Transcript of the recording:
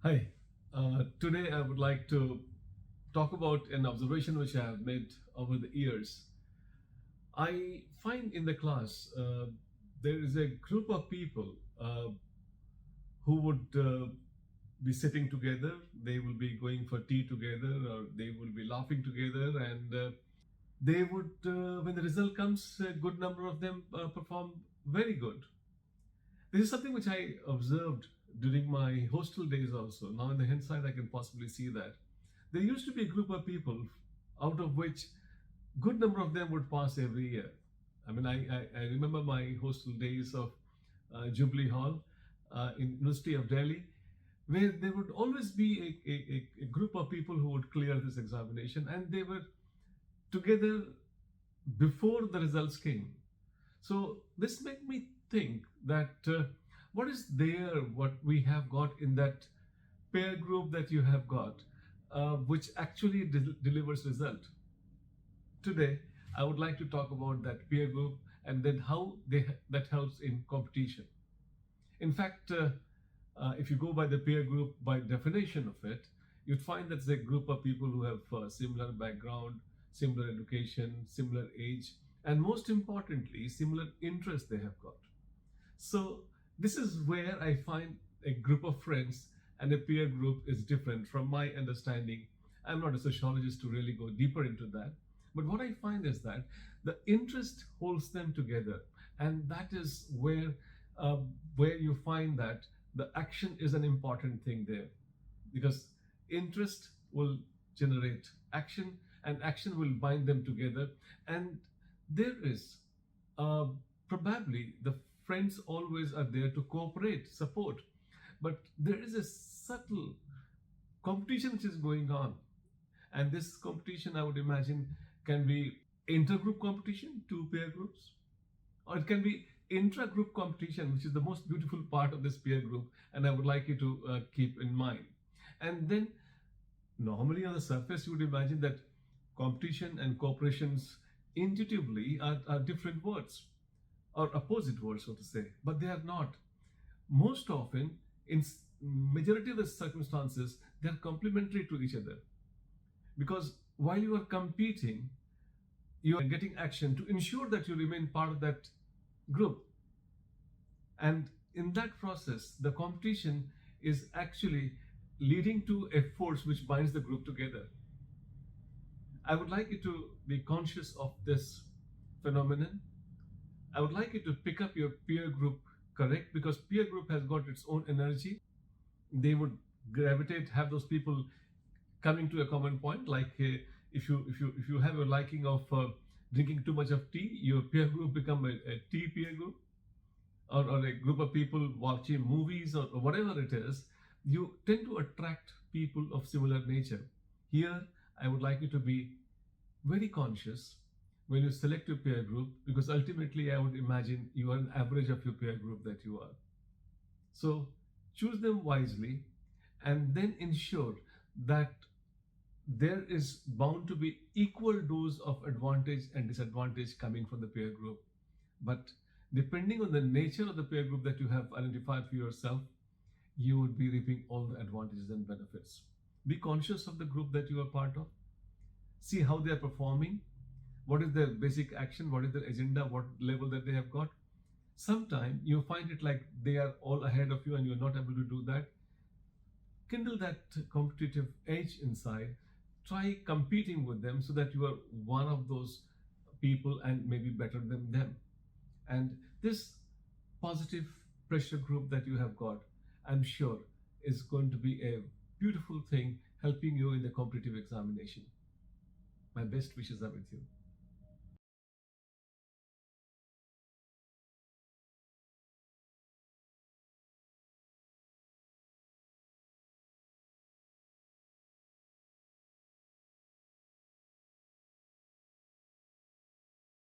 Hi, today I would like to talk about an observation which I have made over the years. I find in the class there is a group of people who would be sitting together, they will be going for tea together, or they will be laughing together, and they would, when the result comes, a good number of them perform very good. This is something which I observed during my hostel days also. Now, in the hindsight, I can possibly see that. There used to be a group of people out of which good number of them would pass every year. I mean, I remember my hostel days of Jubilee Hall in University of Delhi, where there would always be a group of people who would clear this examination, and they were together before the results came. So this made me think that what is there, what we have got in that peer group that you have got, which actually delivers result. Today, I would like to talk about that peer group and then how that helps in competition. In fact, if you go by the peer group, by definition of it, you'd find that it's a group of people who have similar background, similar education, similar age, and most importantly, similar interests they have got. So this is where I find a group of friends and a peer group is different from my understanding. I'm not a sociologist to really go deeper into that. But what I find is that the interest holds them together, and that is where you find that the action is an important thing there, because interest will generate action, and action will bind them together. And there is probably the friends always are there to cooperate, support, but there is a subtle competition which is going on. And this competition, I would imagine, can be intergroup competition, two peer groups, or it can be intra-group competition, which is the most beautiful part of this peer group, and I would like you to keep in mind. And then, normally on the surface, you would imagine that competition and cooperations intuitively are different words, or opposite words, so to say, but they are not. Most often, in majority of the circumstances, they are complementary to each other, because while you are competing, you are getting action to ensure that you remain part of that group. And in that process, the competition is actually leading to a force which binds the group together. I would like you to be conscious of this phenomenon. I would like you to pick up your peer group correct, because peer group has got its own energy. They would gravitate, have those people coming to a common point. Like if you have a liking of drinking too much of tea, your peer group become a tea peer group, or a group of people watching movies, or whatever it is. You tend to attract people of similar nature. Here, I would like you to be very conscious when you select your peer group, because ultimately I would imagine you are an average of your peer group that you are. So choose them wisely, and then ensure that there is bound to be equal dose of advantage and disadvantage coming from the peer group. But depending on the nature of the peer group that you have identified for yourself, you would be reaping all the advantages and benefits. Be conscious of the group that you are part of. See how they are performing. What is their basic action? What is their agenda? What level that they have got? Sometimes you find it like they are all ahead of you and you're not able to do that. Kindle that competitive edge inside. Try competing with them so that you are one of those people and maybe better than them. And this positive pressure group that you have got, I'm sure, is going to be a beautiful thing helping you in the competitive examination. My best wishes are with you.